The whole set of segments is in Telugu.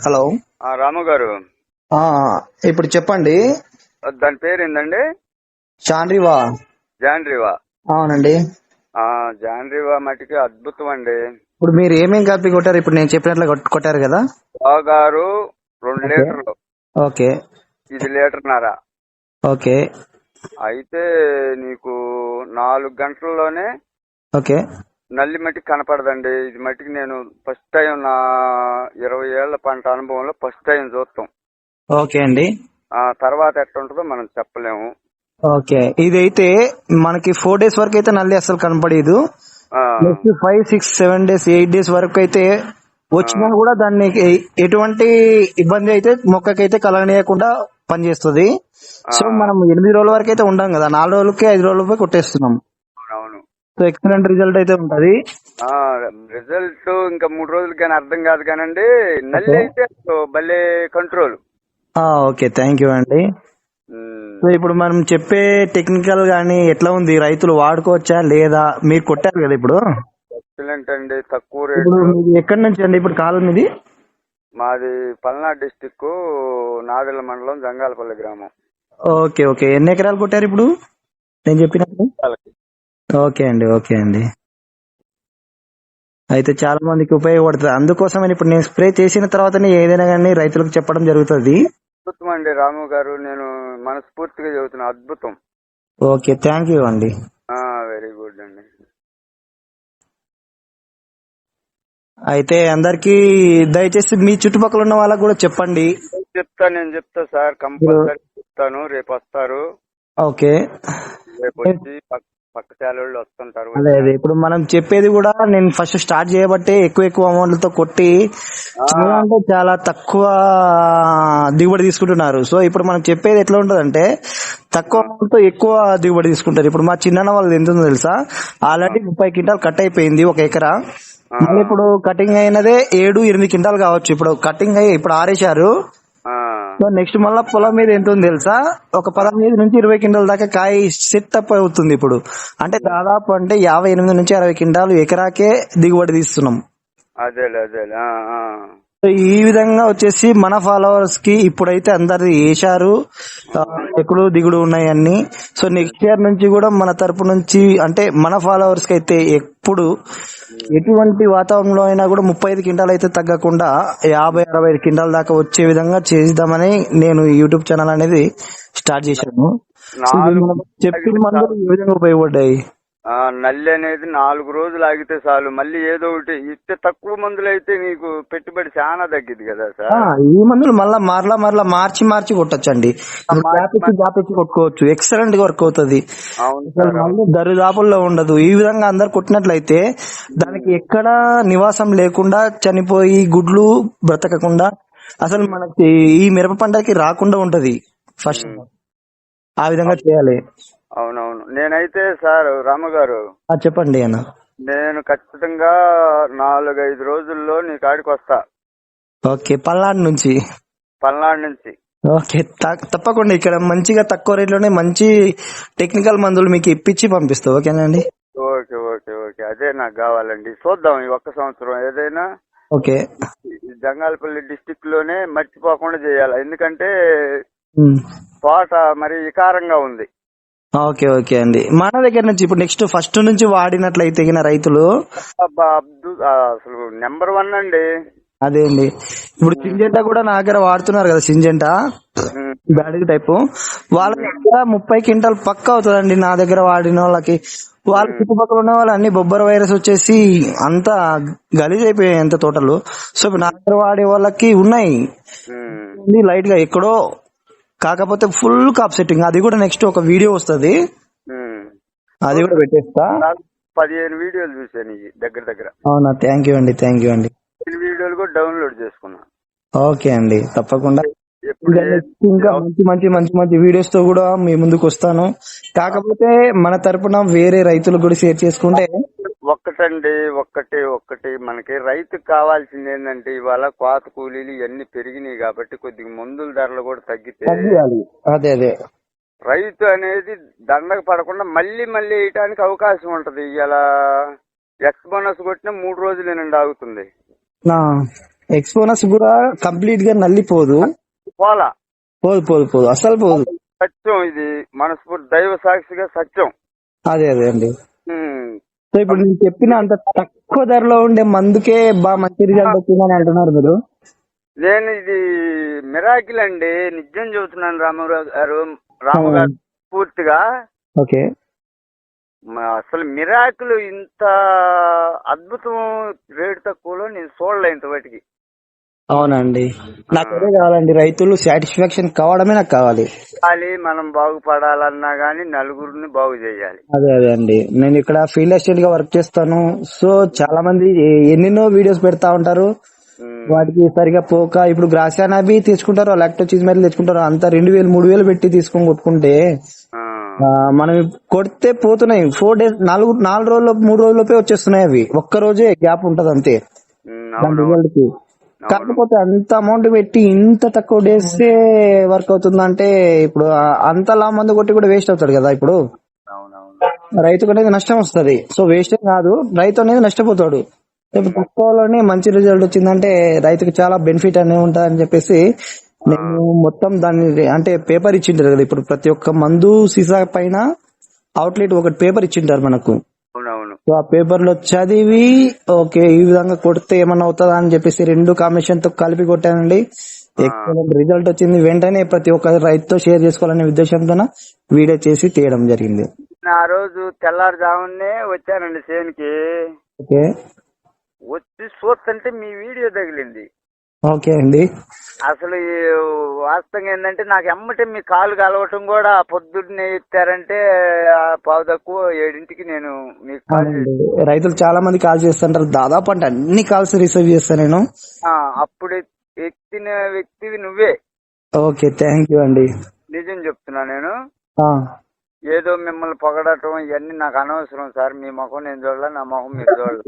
హలో. రాము గారు, ఆ ఇప్పుడు చెప్పండి. దాని పేరు ఏందండి? షాన్రివా. జాన్రీవా. అవునండి. జాన్రీవా మటుకి అద్భుతం అండి. ఇప్పుడు మీరు ఏమేం కాపీ కొట్టారు? ఇప్పుడు నేను చెప్పినట్లు కొట్టారు కదా. బాగారు 2 లీటర్లు. ఓకే. ఇది లీటర్న్నర. ఓకే. అయితే నీకు 4 గంటల్లోనే ఓకే. నల్లి మట్టికి కనపడదండి. ఇది మట్టికి నేను ఫస్ట్ టైం నా 20 ఏళ్ల పంట అనుభవంలో ఫస్ట్ టైం చూస్తాం. ఓకే అండి. తర్వాత ఎట్టుంటుందో మనం చెప్పలేము. ఓకే. ఇదైతే మనకి 4 days వరకు అయితే నల్లి అసలు కనపడదు. నెక్స్ట్ 5, 6, 7 days, 8 days వరకు అయితే వచ్చినా కూడా దాన్ని ఎటువంటి ఇబ్బంది అయితే మొక్కకైతే కలగనీయకుండా పనిచేస్తుంది. సో మనం 8 రోజుల వరకు అయితే ఉండం కదా, 4 రోజులకి 5 రోజులపై కొట్టేస్తున్నాం. అవును. సో ఎక్సలెంట్ రిజల్ట్ అయితే ఉంటది. రిజల్ట్ ఇంకా 3 రోజులకి కానీ అర్థం కాదు కానండి. నల్లి అయితే భలే కంట్రోల్. ఓకే, థ్యాంక్ యూ అండి. సో ఇప్పుడు మనం చెప్పే టెక్నికల్ గానీ ఎట్లా ఉంది, రైతులు వాడుకోవచ్చా లేదా? మీరు కొట్టారు కదా ఇప్పుడు. ఎక్సలెంట్ అండి. తక్కువ ఇప్పుడు రేటు. మీది ఎక్కడి నుంచి అండి ఇప్పుడు కాలం మీది? మాది పల్నాడు డిస్టిక్, నాదెళ్ల మండలం, జంగాలపల్లి గ్రామం. ఓకే. ఓకే. ఎన్ని ఎకరాలు కొట్టారు ఇప్పుడు నేను చెప్పినప్పుడు? ఓకే అండి. ఓకే అండి. అయితే చాలా మందికి ఉపయోగపడుతుంది. అందుకోసమని ఇప్పుడు నేను స్ప్రే చేసిన తర్వాతనే ఏదైనా కానీ రైతులకు చెప్పడం జరుగుతుంది. అద్భుతం అండి రాము గారు, నేను మనస్ఫూర్తిగా చెబుతున్నా, అద్భుతం. ఓకే, థ్యాంక్ యూ అండి. వెరీ గుడ్ అండి. అయితే అందరికి దయచేసి మీ చుట్టుపక్కల ఉన్న వాళ్ళకి కూడా చెప్పండి. నేను చెప్తా సార్, కంపల్సరీ చెప్తాను. రేపు వస్తారు. ఓకే. రేపు వచ్చి పక్క శాలలో వస్తుంటారు. అదే ఇప్పుడు మనం చెప్పేది కూడా నేను ఫస్ట్ స్టార్ట్ చేయబట్టే ఎక్కువ అమౌంట్లతో కొట్టి చాలా అంటే చాలా తక్కువ దిగుబడి తీసుకుంటున్నారు. సో ఇప్పుడు మనం చెప్పేది ఎట్లా ఉంటదంటే తక్కువ అమౌంట్ తో ఎక్కువ దిగుబడి తీసుకుంటారు. ఇప్పుడు మా చిన్న వాళ్ళది ఎంత ఉందో తెలుసా? ఆల్రెడీ 30 క్వింటాల్ కట్ అయిపోయింది ఒక ఎకరా. మళ్ళీ ఇప్పుడు కటింగ్ అయినదే 7-8 క్వింటాల్ కావచ్చు. ఇప్పుడు కటింగ్ అయ్యి ఇప్పుడు ఆరేశారు. సో నెక్స్ట్ మళ్ళీ పొలం మీద ఎంత ఉంది తెలుసా? ఒక 15 నుంచి 20 క్వింటాల దాకా కాయ సెట్ అప్ అవుతుంది ఇప్పుడు. అంటే దాదాపు అంటే 58 నుంచి 60 క్వింటాలు ఎకరాకే దిగుబడి తీస్తున్నాం. అదేలే. సో ఈ విధంగా వచ్చేసి మన ఫాలోవర్స్ కి ఇప్పుడైతే అందరు వేశారు, ఎప్పుడు దిగుడు ఉన్నాయి అన్ని. సో నెక్స్ట్ ఇయర్ నుంచి కూడా మన తరపు నుంచి అంటే మన ఫాలోవర్స్ కి అయితే ఎప్పుడు ఎటువంటి వాతావరణంలో అయినా కూడా 35 క్వింటాల్ అయితే తగ్గకుండా 50-60 క్వింటాల్ దాకా వచ్చే విధంగా చేద్దామని నేను యూట్యూబ్ ఛానల్ అనేది స్టార్ట్ చేశాను. చెప్పిన మందులు ఈ విధంగా ఉపయోగపడ్డాయి. నల్లి అనేది 4 రోజులు ఆగితే చాలు, మళ్ళీ ఏదో ఒకటి ఇస్తే తక్కువ మందులు అయితే నీకు పెట్టుబడి చాలా తగ్గిద్ది కదా సార్. ఈ మందులు మరలా మార్చి కొట్టొచ్చండి. జాపించి కొట్టుకోవచ్చు. ఎక్సలెంట్ గా వర్క్ అవుతుంది. దరిదాపుల్లో ఉండదు. ఈ విధంగా అందరు కొట్టినట్లయితే దానికి ఎక్కడ నివాసం లేకుండా చనిపోయి గుడ్లు బ్రతకకుండా అసలు మనకి ఈ మిరప పంటకి రాకుండా ఉంటది. ఫస్ట్ ఆ విధంగా చేయాలి. అవునవును. నేనైతే సార్ రాము గారు చెప్పండి అన్న. నేను ఖచ్చితంగా 4-5 రోజుల్లో నీ కాడికి వస్తా. ఓకే. పల్నాడు నుంచి. ఓకే, తప్పకుండా. ఇక్కడ మంచిగా తక్కువ రేట్లోనే మంచి టెక్నికల్ మందులు మీకు ఇప్పించి పంపిస్తా. ఓకేనండి. ఓకే. అదే నాకు కావాలండి. చూద్దాం ఈ ఒక్క సంవత్సరం ఏదైనా. ఓకే. జంగాలపల్లి డిస్టిక్ లోనే మర్చిపోకుండా చేయాలి. ఎందుకంటే తోట మరి వికారంగా ఉంది. ఓకే అండి. మన దగ్గర నుంచి ఇప్పుడు నెక్స్ట్ ఫస్ట్ నుంచి వాడినట్లయితే రైతులు అసలు నెంబర్ 1 అండి. అదే అండి. ఇప్పుడు సింజెంటా కూడా నా దగ్గర వాడుతున్నారు కదా, సింజెంటా బ్యాడీ టైప్. వాళ్ళ దగ్గర 30 క్వింటాల్ పక్క అవుతుందండి నా దగ్గర వాడిన వాళ్ళకి. వాళ్ళ చుట్టుపక్కల ఉన్న వాళ్ళు అన్ని బొబ్బర వైరస్ వచ్చేసి అంతా గలీజ్ అయిపోయాయి ఎంత తోటలు. సో నా దగ్గర వాడే వాళ్ళకి ఉన్నాయి లైట్ గా ఎక్కడో, కాకపోతే ఫుల్ కాప్ సెట్టింగ్. అది కూడా నెక్స్ట్ ఒక వీడియో వస్తుంది, అది కూడా పెట్టేస్తా. 15 వీడియోలు చూసాను దగ్గర. అవునా? థ్యాంక్ యూ అండి. వీడియోలు కూడా డౌన్లోడ్ చేసుకున్నా. ఓకే అండి, తప్పకుండా. ఇంకా మంచి వీడియోస్ తో కూడా మీ ముందుకు వస్తాను. కాకపోతే మన తరపున వేరే రైతులు కూడా షేర్ చేసుకుంటే ఒక్కటి మనకి రైతుకు కావాల్సింది ఏంటంటే ఇవాళ కోత కూలీలు ఇవన్నీ పెరిగినాయి కాబట్టి కొద్దిగా మందుల ధరలు కూడా తగ్గితే అదే రైతు అనేది దండకు పడకుండా మళ్ళీ వేయటానికి అవకాశం ఉంటది. ఇలా ఎక్స్ బోనస్ కొట్టిన 3 రోజులేనండి ఆగుతుంది. ఎక్స్పోనస్ కూడా కంప్లీట్ గా నల్లిపోదు. పోలా. పోదు పోదు పోదు అసలు పోదు. సత్యం ఇది, మనస్ఫూర్తి దైవ సాక్షిగా సత్యం. అదే అదే అండి. ఉమ్. సో ఇప్పుడు నేను చెప్పిన అంత తక్కువ ధరలో ఉండే మందుకే బాగా మంచి రిజల్ట్ వచ్చిందని అంటున్నారు మీరు. నేను ఇది మిరాకిల్ అండి, నిజం చెబుతున్నాను రాము గారు పూర్తిగా. ఓకే. అసలు మిరాకిల్ ఇంత అద్భుతం రేటు తక్కువలో నేను చూడలే ఇంతవరకు. అవునండి, నాకు అదే కావాలండి. రైతులు సాటిస్ఫాక్షన్ కావడమే నాకు కావాలి. మనం బాగుపడాలన్నా గానీ నలుగురిని బాగు చేయాలి. అదే అదే అండి. నేను ఇక్కడ ఫీల్డ్ అసిస్టెంట్ గా వర్క్ చేస్తాను. సో చాలా మంది ఎన్నెన్నో వీడియోస్ పెడతా ఉంటారు, వాటికి సరిగా పోక ఇప్పుడు గ్రాసియానా అవి తెచ్చుకుంటారు, లాక్టోచిస్ మీద తెచ్చుకుంటారు, అంతా 2000 3000 పెట్టి తీసుకొని కొట్టుకుంటే మనం కొడితే పోతున్నాయి. 4 days 4 రోజుల్లో 3 రోజుల్లోపే వచ్చేస్తున్నాయి అవి. ఒక్క రోజే గ్యాప్ ఉంటది అంతే దాని రిజల్ట్ కి. కాకపోతే అంత అమౌంట్ పెట్టి ఇంత తక్కువ డేస్ వర్క్ అవుతుందంటే ఇప్పుడు అంతలా మందు కొట్టి కూడా వేస్ట్ అవుతాడు కదా. ఇప్పుడు రైతుకు అనేది నష్టం వస్తుంది. సో వేస్ట్ కాదు, రైతు అనేది నష్టపోతాడు. ఇప్పుడు తక్కువలోనే మంచి రిజల్ట్ వచ్చిందంటే రైతుకు చాలా బెనిఫిట్ అనేది ఉంటదని చెప్పేసి నేను మొత్తం దాన్ని అంటే పేపర్ ఇచ్చింటారు కదా. ఇప్పుడు ప్రతి ఒక్క మందు సీసా పైన అవుట్లెట్ ఒకటి పేపర్ ఇచ్చింటారు మనకు. సో ఆ పేపర్ లో చదివి ఓకే ఈ విధంగా కొడితే ఏమన్నా అవుతుందా అని చెప్పేసి 2 కాంబినేషన్ తో కలిపి కొట్టానండి. ఎక్సలెంట్ రిజల్ట్ వచ్చింది. వెంటనే ప్రతి ఒక్క రైతుతో షేర్ చేసుకోవాలనే ఉద్దేశంతో వీడియో చేసి తీయడం జరిగింది. ఆ రోజు తెల్లారుజామునే వచ్చానండి చేనికి. ఓకే. వచ్చి చూస్తుంటే మీ వీడియో తగిలింది. ఓకే అండి. అసలు వాస్తవంగా ఏంటంటే నాకు ఎమ్మటే మీ కాలు కలవటం కూడా పొద్దున్నే ఇచ్చారంటే 7:15 నేను మీకు కాల్ రైతులు చాలా మంది కాల్ చేస్తుంటారు, దాదాపు అంటే అన్ని కాల్స్ రిసీవ్ చేస్తాను నేను. అప్పుడు ఎత్తిన వ్యక్తివి నువ్వే. ఓకే, థ్యాంక్ యూ అండి. నిజం చెప్తున్నా నేను. ఏదో మిమ్మల్ని పొగడటం ఇవన్నీ నాకు అనవసరం సార్. మీ ముఖం నేను చూడాల, నా ముఖం మీరు చూడాలి.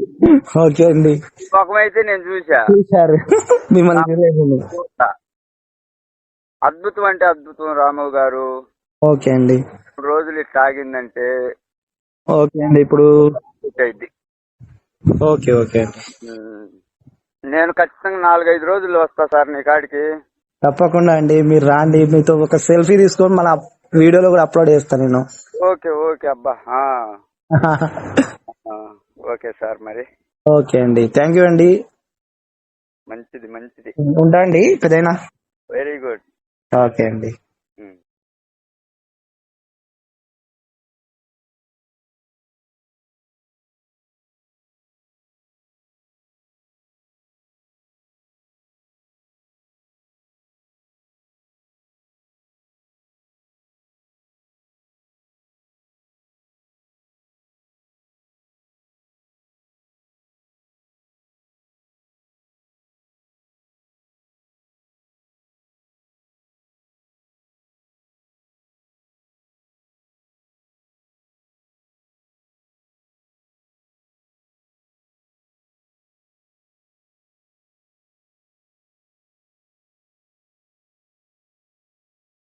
ఓకే అండి. ముఖం అయితే నేను చూశారు మిమ్మల్ని. అద్భుతం అంటే అద్భుతం రాము గారు. ఓకే అండి. 3 రోజులు ఇట్లా ఆగిందంటే ఓకే అండి. ఇప్పుడు ఓకే ఓకే నేను ఖచ్చితంగా 4-5 రోజులు వస్తా సార్ నీ కాడికి. తప్పకుండా అండి, మీరు రాండి. మీతో ఒక సెల్ఫీ తీసుకొని మన వీడియోలో కూడా అప్లోడ్ చేస్తాను నేను. ఓకే ఓకే అబ్బా. ఓకే సార్ మరి. ఓకే అండి, థ్యాంక్ యూ అండి. మంచిది మంచిది. ఉంటా అండి పెద్దయినా. Very good. ఓకే అండి.